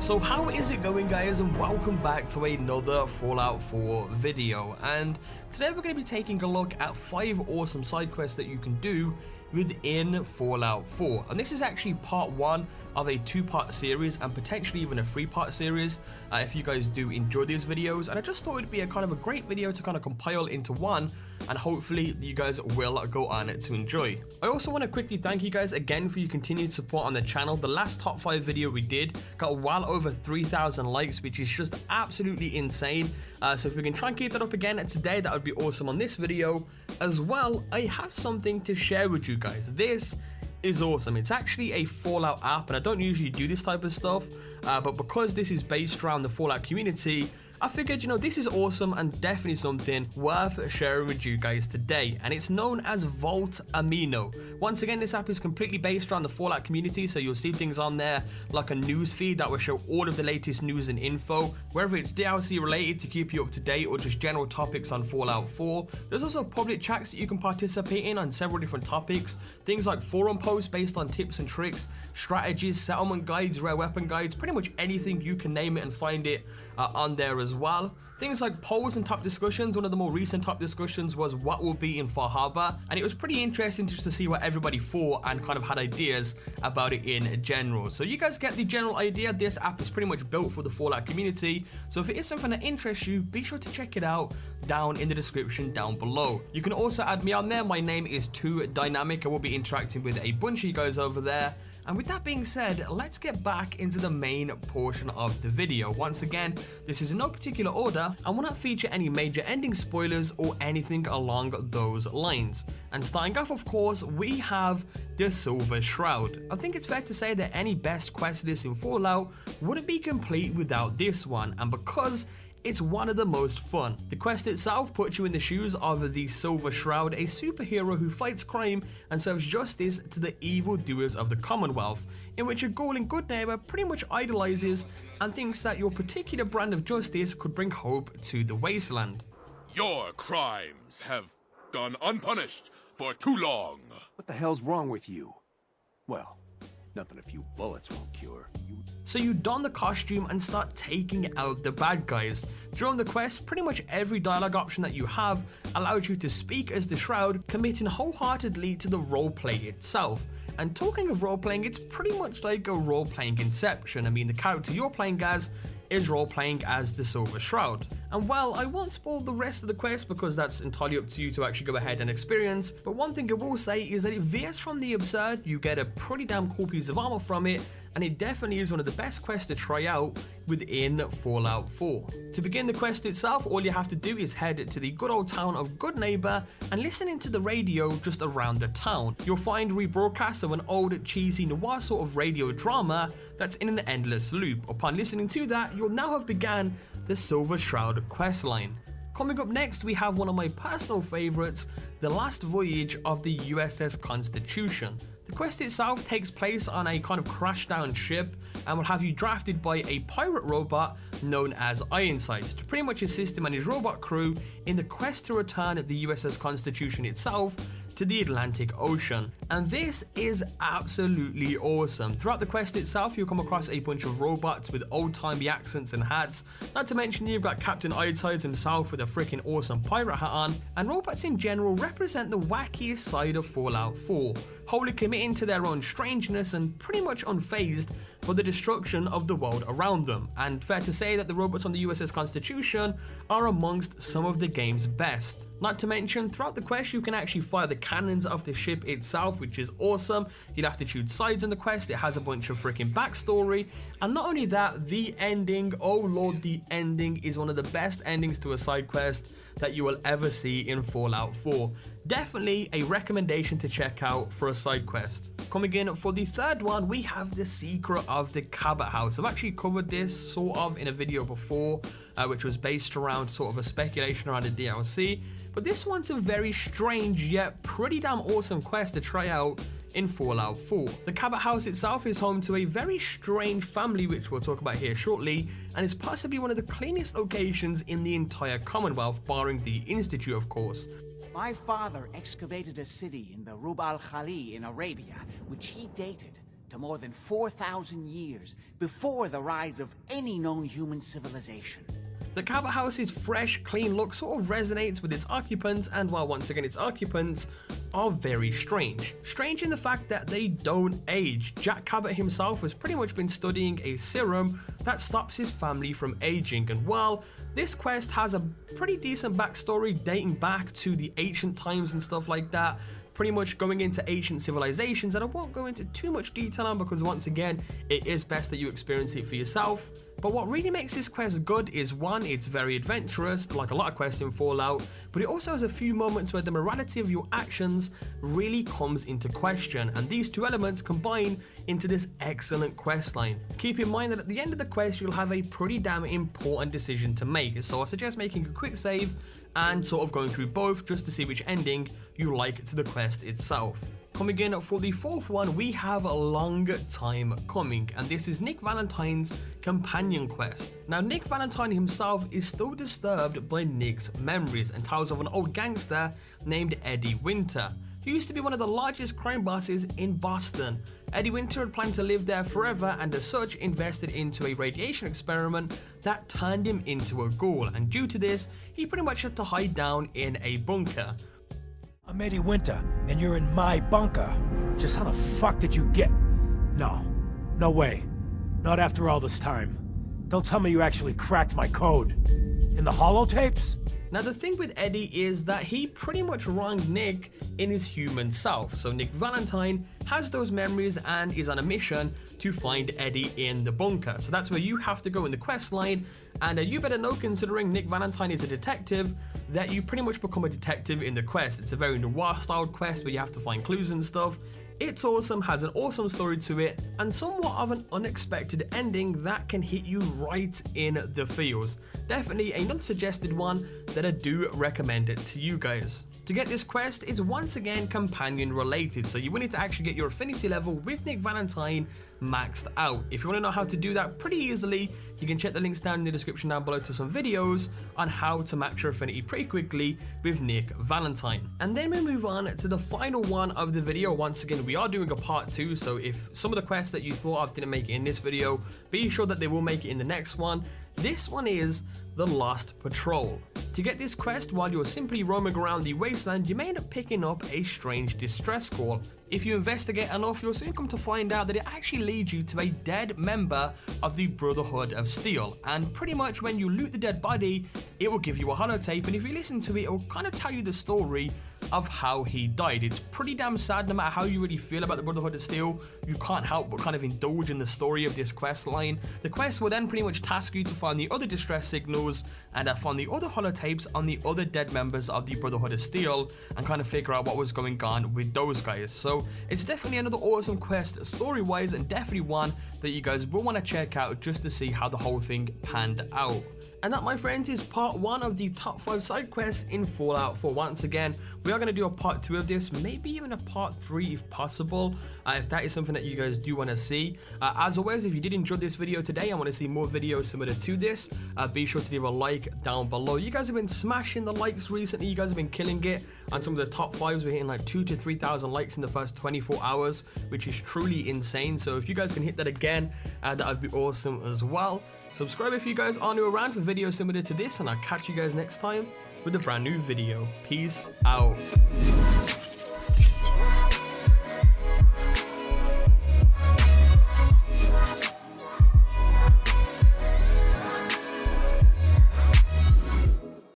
So how is it going, guys, and welcome back to another Fallout 4 video. And today we're going to be taking a look at 5 awesome side quests that you can do within Fallout 4, and this is actually part 1 of a 2-part series and potentially even a 3-part series if you guys do enjoy these videos. And I just thought it would be a kind of a great video to kind of compile into one, and hopefully you guys will go on to enjoy. I also want to quickly thank you guys again for your continued support on the channel. The last top 5 video we did got well over 3,000 likes, which is just absolutely insane. So if we can try and keep that up again today, that would be awesome on this video. As well, I have something to share with you guys. This is awesome. It's actually a Fallout app, and I don't usually do this type of stuff, but because this is based around the Fallout community, I figured, you know, this is awesome and definitely something worth sharing with you guys today, and it's known as Vault Amino. Once again, this app is completely based around the Fallout community, so you'll see things on there like a news feed that will show all of the latest news and info, whether it's DLC related to keep you up to date or just general topics on Fallout 4. There's also public chats that you can participate in on several different topics, things like forum posts based on tips and tricks, strategies, settlement guides, rare weapon guides, pretty much anything you can name it and find it on there as well. Things like polls and top discussions. One of the more recent top discussions was what will be in Far Harbor, and it was pretty interesting just to see what everybody thought and kind of had ideas about it in general. So you guys get the general idea. This app is pretty much built for the Fallout community, so if it is something that interests you, be sure to check it out down in the description down below. You can also add me on there. My name is TwoDynamic. I will be interacting with a bunch of you guys over there. And with that being said, let's get back into the main portion of the video. Once again, this is in no particular order and will not feature any major ending spoilers or anything along those lines. And starting off, of course, we have the Silver Shroud. I think it's fair to say that any best quest list in Fallout wouldn't be complete without this one, and because it's one of the most fun. The quest itself puts you in the shoes of the Silver Shroud, a superhero who fights crime and serves justice to the evildoers of the Commonwealth, in which a galling good neighbor pretty much idolizes and thinks that your particular brand of justice could bring hope to the wasteland. Your crimes have gone unpunished for too long. What the hell's wrong with you? Well, nothing a few bullets won't cure. So you don the costume and start taking out the bad guys. During the quest, pretty much every dialogue option that you have allows you to speak as the Shroud, committing wholeheartedly to the roleplay itself. And talking of role-playing, it's pretty much like a role-playing Inception. I mean, the character you're playing as is role-playing as the Silver Shroud. And well, I won't spoil the rest of the quest because that's entirely up to you to actually go ahead and experience, but one thing I will say is that it veers from the absurd. You get a pretty damn cool piece of armor from it, and it definitely is one of the best quests to try out within Fallout 4. To begin the quest itself, all you have to do is head to the good old town of Good Neighbor and listen into the radio just around the town. You'll find rebroadcasts of an old cheesy noir sort of radio drama that's in an endless loop. Upon listening to that, you'll now have begun the Silver Shroud questline. Coming up next, we have one of my personal favorites, the last voyage of the USS Constitution. The quest itself takes place on a kind of crashed down ship and will have you drafted by a pirate robot known as Ironside to pretty much assist him and his robot crew in the quest to return the USS Constitution itself to the Atlantic Ocean. And this is absolutely awesome. Throughout the quest itself, you'll come across a bunch of robots with old-timey accents and hats. Not to mention you've got Captain Ironside himself with a freaking awesome pirate hat on, and robots in general represent the wackiest side of Fallout 4, wholly committing to their own strangeness and pretty much unfazed for the destruction of the world around them. And fair to say that the robots on the USS Constitution are amongst some of the game's best. Not to mention, throughout the quest you can actually fire the cannons of the ship itself, which is awesome. You'll have to choose sides in the quest. It has a bunch of freaking backstory, and not only that, the ending, oh lord, the ending is one of the best endings to a side quest that you will ever see in Fallout 4. Definitely a recommendation to check out for a side quest. Coming in for the third one, we have the Secret of the Cabot House. I've actually covered this sort of in a video before, which was based around sort of a speculation around the DLC, but this one's a very strange yet pretty damn awesome quest to try out in Fallout 4. The Cabot House itself is home to a very strange family, which we'll talk about here shortly, and is possibly one of the cleanest locations in the entire Commonwealth, barring the Institute, of course. My father excavated a city in the Rub al-Khali in Arabia, which he dated to more than 4,000 years before the rise of any known human civilization. The Cabot House's fresh, clean look sort of resonates with its occupants, and while once again its occupants are very strange. Strange in the fact that they don't age. Jack Cabot himself has pretty much been studying a serum that stops his family from aging, and while this quest has a pretty decent backstory dating back to the ancient times and stuff like that, pretty much going into ancient civilizations that I won't go into too much detail on because once again, it is best that you experience it for yourself. But what really makes this quest good is one, it's very adventurous, like a lot of quests in Fallout, but it also has a few moments where the morality of your actions really comes into question, and these two elements combine into this excellent quest line. Keep in mind that at the end of the quest, you'll have a pretty damn important decision to make, so I suggest making a quick save and sort of going through both just to see which ending you like to the quest itself. Coming in for the fourth one, we have a long time coming, and this is Nick Valentine's companion quest. Now, Nick Valentine himself is still disturbed by Nick's memories and tells of an old gangster named Eddie Winter, who used to be one of the largest crime bosses in Boston. Eddie Winter had planned to live there forever and as such invested into a radiation experiment that turned him into a ghoul, and due to this, he pretty much had to hide down in a bunker. I'm Eddie Winter, and you're in my bunker. Just how the fuck did you get... No way. Not after all this time. Don't tell me you actually cracked my code. In the holotapes? Now the thing with Eddie is that he pretty much wronged Nick in his human self, so Nick Valentine has those memories and is on a mission to find Eddie in the bunker. So that's where you have to go in the quest line, and you better know, considering Nick Valentine is a detective, that you pretty much become a detective in the quest. It's a very noir styled quest where you have to find clues and stuff. It's awesome, has an awesome story to it, and somewhat of an unexpected ending that can hit you right in the feels. Definitely another suggested one that I do recommend it to you guys. To get this quest, it's once again companion related, so you will need to actually get your affinity level with Nick Valentine maxed out. If you want to know how to do that pretty easily, you can check the links down in the description down below to some videos on how to max your affinity pretty quickly with Nick Valentine. And then we move on to the final one of the video. Once again, we are doing a part 2, so if some of the quests that you thought of didn't make it in this video, be sure that they will make it in the next one. This one is the Lost Patrol. To get this quest while you're simply roaming around the wasteland, you may end up picking up a strange distress call. If you investigate enough, you'll soon come to find out that it actually leads you to a dead member of the Brotherhood of Steel, and pretty much when you loot the dead body, it will give you a holotape, and if you listen to it, it will kind of tell you the story of how he died. It's pretty damn sad. No matter how you really feel about the Brotherhood of Steel, you can't help but kind of indulge in the story of this quest line. The quest will then pretty much task you to find the other distress signals and find the other holotapes on the other dead members of the Brotherhood of Steel and kind of figure out what was going on with those guys. So it's definitely another awesome quest story-wise, and definitely one that you guys will want to check out just to see how the whole thing panned out. And that, my friends, is part 1 of the top 5 side quests in Fallout 4. Once again, we are going to do a part 2 of this, maybe even a part 3 if possible, if that is something that you guys do want to see. As always, if you did enjoy this video today and want to see more videos similar to this, be sure to leave a like down below. You guys have been smashing the likes recently. You guys have been killing it on some of the top 5s. We're hitting like 2,000 to 3,000 likes in the first 24 hours, which is truly insane. So if you guys can hit that again, that would be awesome as well. Subscribe if you guys are new around for videos similar to this, and I'll catch you guys next time with a brand new video. Peace out.